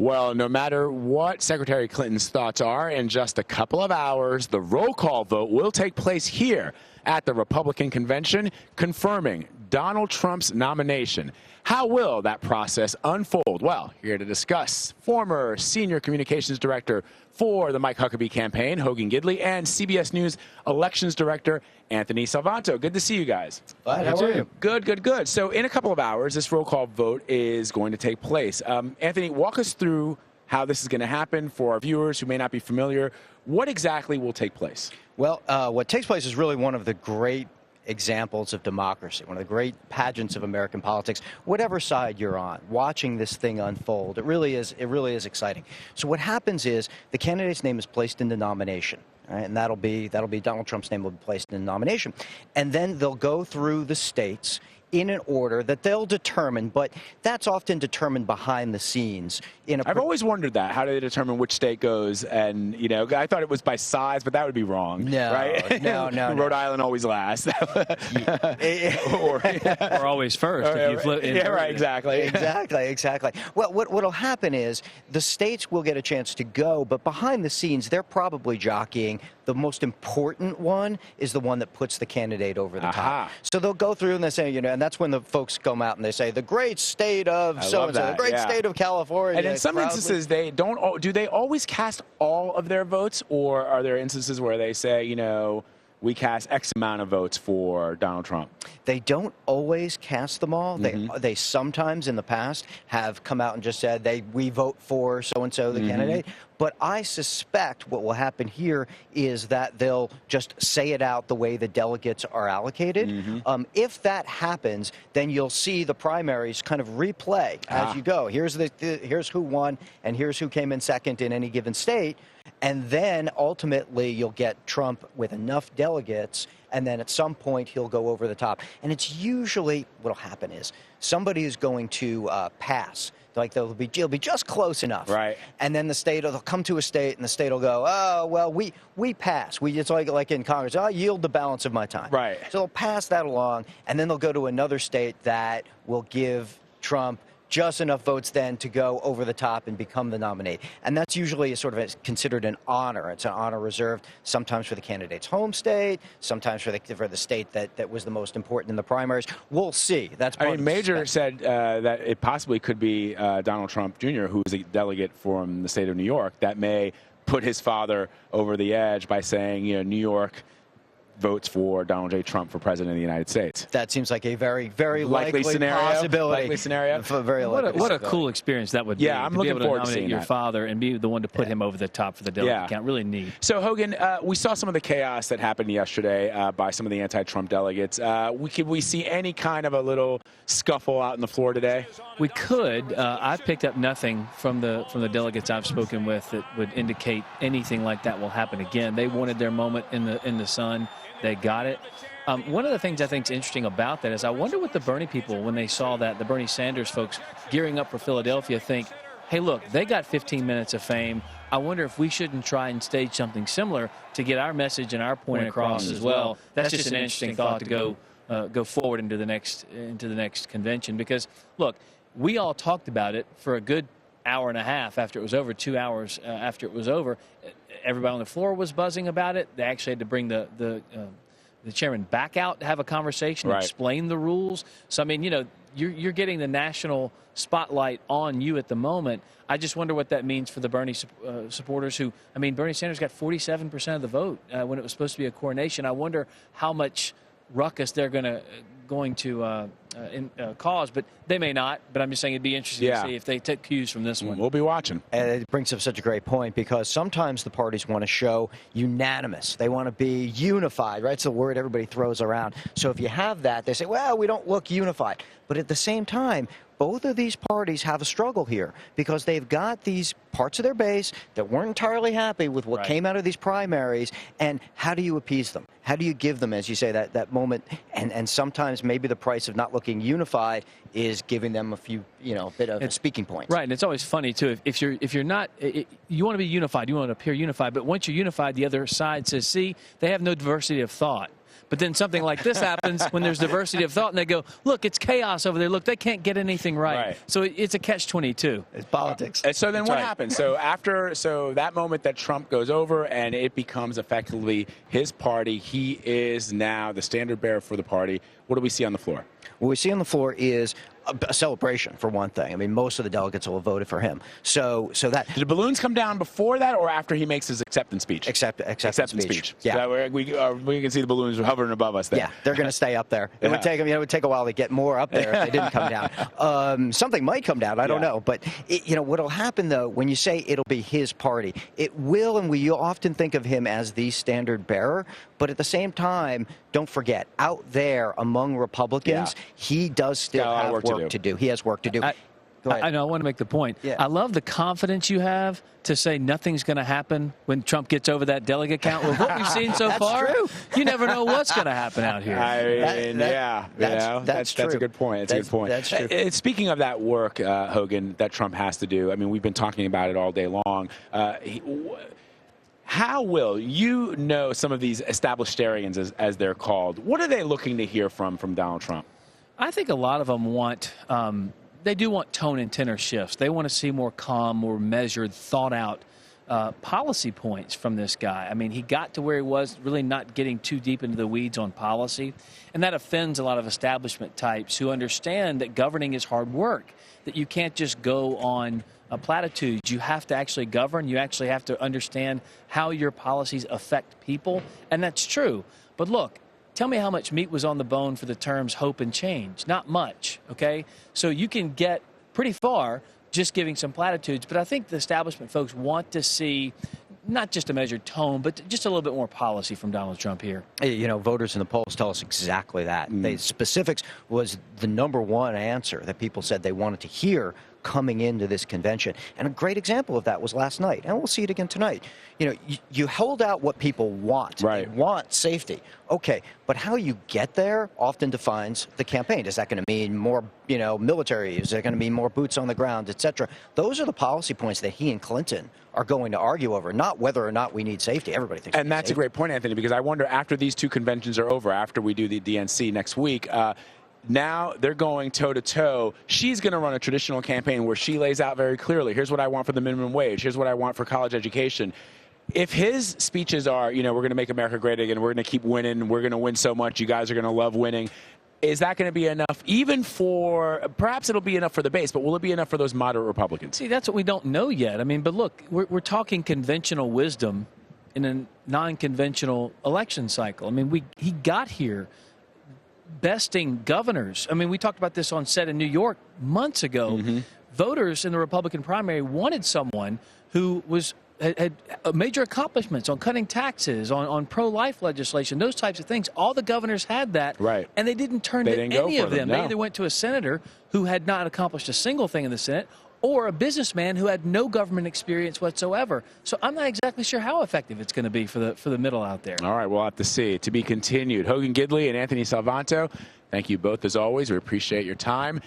Well, no matter what Secretary Clinton's thoughts are, in just a couple of hours, the roll call vote will take place here at the Republican convention, confirming Donald Trump's nomination. How will that process unfold? Well, here to discuss, former senior communications director for the Mike Huckabee campaign, Hogan Gidley, and CBS News elections director, Anthony Salvanto. Good to see you guys. Hi, how are you? Good, good, good. So in a couple of hours, this roll call vote is going to take place. Anthony, walk us through how this is going to happen for our viewers who may not be familiar. What exactly will take place? Well, what takes place is really one of the great examples of democracy, one of the great pageants of American politics, whatever side you're on, watching this thing unfold. It really is exciting. So what happens is the candidate's name is placed in the nomination. Right, and that'll be Donald Trump's name will be placed in the nomination. And then they'll go through the states in an order that they'll determine, but that's often determined behind the scenes. I've always wondered that. How do they determine which state goes? And, you know, I thought it was by size, but that would be wrong. No, right? no. Rhode Island always last. or always first. If you flip yeah, right, exactly. Exactly. Well, what'll happen is the states will get a chance to go, but behind the scenes, they're probably jockeying. The most important one is the one that puts the candidate over the top. So they'll go through and they say, you know, and that's when the folks come out and they say, the great state of so-and-so, the great state of California. And in some instances, do they always cast all of their votes, or are there instances where they say, you know, we cast X amount of votes for Donald Trump? They don't always cast them all. They sometimes in the past have come out and just said we vote for so-and-so, the candidate. But I suspect what will happen here is that they'll just say it out the way the delegates are allocated. If that happens, then you'll see the primaries kind of replay as you go. Here's who won and here's who came in second in any given state. And then ultimately you'll get Trump with enough delegates, and then at some point he'll go over the top. And it's usually what'll happen is somebody is going to pass. Like it'll be just close enough, right? And then they'll come to a state, and the state will go, oh well, we pass. It's like in Congress, I yield the balance of my time, right? So they'll pass that along, and then they'll go to another state that will give Trump just enough votes then to go over the top and become the nominee. And that's usually considered an honor. It's an honor reserved sometimes for the candidate's home state, sometimes for the state that was the most important in the primaries. We'll see. That's part Major said that it possibly could be Donald Trump Jr., who's a delegate from the state of New York, that may put his father over the edge by saying, you know, New York votes for Donald J. Trump for president of the United States. That seems like a very, very likely scenario. Possibility. Likely scenario. What a cool experience that would be. Yeah, I'm looking forward to seeing your father and be the one to put him over the top for the delegate count. Really neat. So, Hogan, we saw some of the chaos that happened yesterday by some of the anti-Trump delegates. Could we see any kind of a little scuffle out on the floor today? We could. I've picked up nothing from the delegates I've spoken with that would indicate anything like that will happen again. They wanted their moment in the sun. They got it. One of the things I think is interesting about that is I wonder what the Bernie people, when they saw that, the Bernie Sanders folks gearing up for Philadelphia, think, hey, look, they got 15 minutes of fame. I wonder if we shouldn't try and stage something similar to get our message and our point across as well. That's just an interesting thought to go forward into the next convention. Because, look, we all talked about it for a good hour and a half after it was over, 2 hours after it was over. Everybody on the floor was buzzing about it. They actually had to bring the chairman back out to have a conversation, explain the rules. So, I mean, you know, you're getting the national spotlight on you at the moment. I just wonder what that means for the Bernie supporters who, I mean, Bernie Sanders got 47% of the vote when it was supposed to be a coronation. I wonder how much ruckus they're going to cause, but they may not. But I'm just saying it'd be interesting to see if they took cues from this one. We'll be watching. And it brings up such a great point, because sometimes the parties want to show unanimous. They want to be unified, right? It's the word everybody throws around. So if you have that, they say, well, we don't look unified. But at the same time, both of these parties have a struggle here, because they've got these parts of their base that weren't entirely happy with what came out of these primaries. And how do you appease them? How do you give them, as you say, that moment? And sometimes maybe the price of not looking unified is giving them a few, bit of a speaking points. Right, and it's always funny too. If you're not, you want to be unified, you want to appear unified, but once you're unified, the other side says, see, they have no diversity of thought. But then something like this happens when there's diversity of thought, and they go, look, it's chaos over there. Look, they can't get anything right. So it's a catch-22. It's politics. And so then what happens? So so that moment that Trump goes over and it becomes effectively his party, he is now the standard bearer for the party. What do we see on the floor? What we see on the floor is a celebration, for one thing. I mean, most of the delegates will have voted for him. So that did the balloons come down before that or after he makes his acceptance speech? Acceptance speech. Yeah, so we can see the balloons hovering above us there. Yeah, they're going to stay up there. It would take them. It would take a while to get more up there if they didn't come down. Something might come down. I don't know. But what'll happen though when you say it'll be his party, it will, and we often think of him as the standard bearer. But at the same time, don't forget, out there among Republicans, he does still have work to do. He has work to do. I know. I want to make the point. I love the confidence you have to say nothing's going to happen when Trump gets over that delegate count. With what we've seen so far, you never know what's going to happen out here. That's true. That's a good point. That's a good point. That's true. Speaking of that work, Hogan, that Trump has to do, I mean, we've been talking about it all day long. How will you know some of these establishmentarians, as they're called? What are they looking to hear from Donald Trump? I think a lot of them want, they do want tone and tenor shifts. They want to see more calm, more measured, thought out policy points from this guy. I mean, he got to where he was really not getting too deep into the weeds on policy. And that offends a lot of establishment types who understand that governing is hard work, that you can't just go on platitudes. You have to actually govern. You actually have to understand how your policies affect people. And that's true. But look, tell me how much meat was on the bone for the terms hope and change. Not much, okay? So you can get pretty far just giving some platitudes. But I think the establishment folks want to see not just a measured tone, but just a little bit more policy from Donald Trump here. You know, voters in the polls tell us exactly that. The specifics was the #1 answer that people said they wanted to hear coming into this convention. And a great example of that was last night, and we'll see it again tonight. You know, you hold out what people want. They want safety. Okay, but how you get there often defines the campaign. Is that going to mean more, military? Is it going to mean more boots on the ground, et cetera? Those are the policy points that he and Clinton are going to argue over, not whether or not we need safety. Everybody thinks. And that's a great point, Anthony, because I wonder after these two conventions are over, after we do the DNC next week, now they're going toe-to-toe. She's going to run a traditional campaign where she lays out very clearly, here's what I want for the minimum wage, here's what I want for college education. If his speeches are, we're going to make America great again, we're going to keep winning, we're going to win so much, you guys are going to love winning, is that going to be enough even for, perhaps it'll be enough for the base, but will it be enough for those moderate Republicans? See, that's what we don't know yet. I mean, but look, we're talking conventional wisdom in a non-conventional election cycle. I mean, he got here besting governors. I mean, we talked about this on set in New York months ago. Voters in the Republican primary wanted someone who had major accomplishments on cutting taxes, on pro-life legislation, those types of things. All the governors had that, and they didn't turn to any of them. They either went to a senator who had not accomplished a single thing in the Senate, or a businessman who had no government experience whatsoever. So I'm not exactly sure how effective it's going to be for the middle out there. All right, we'll have to see. To be continued. Hogan Gidley and Anthony Salvanto, thank you both as always. We appreciate your time.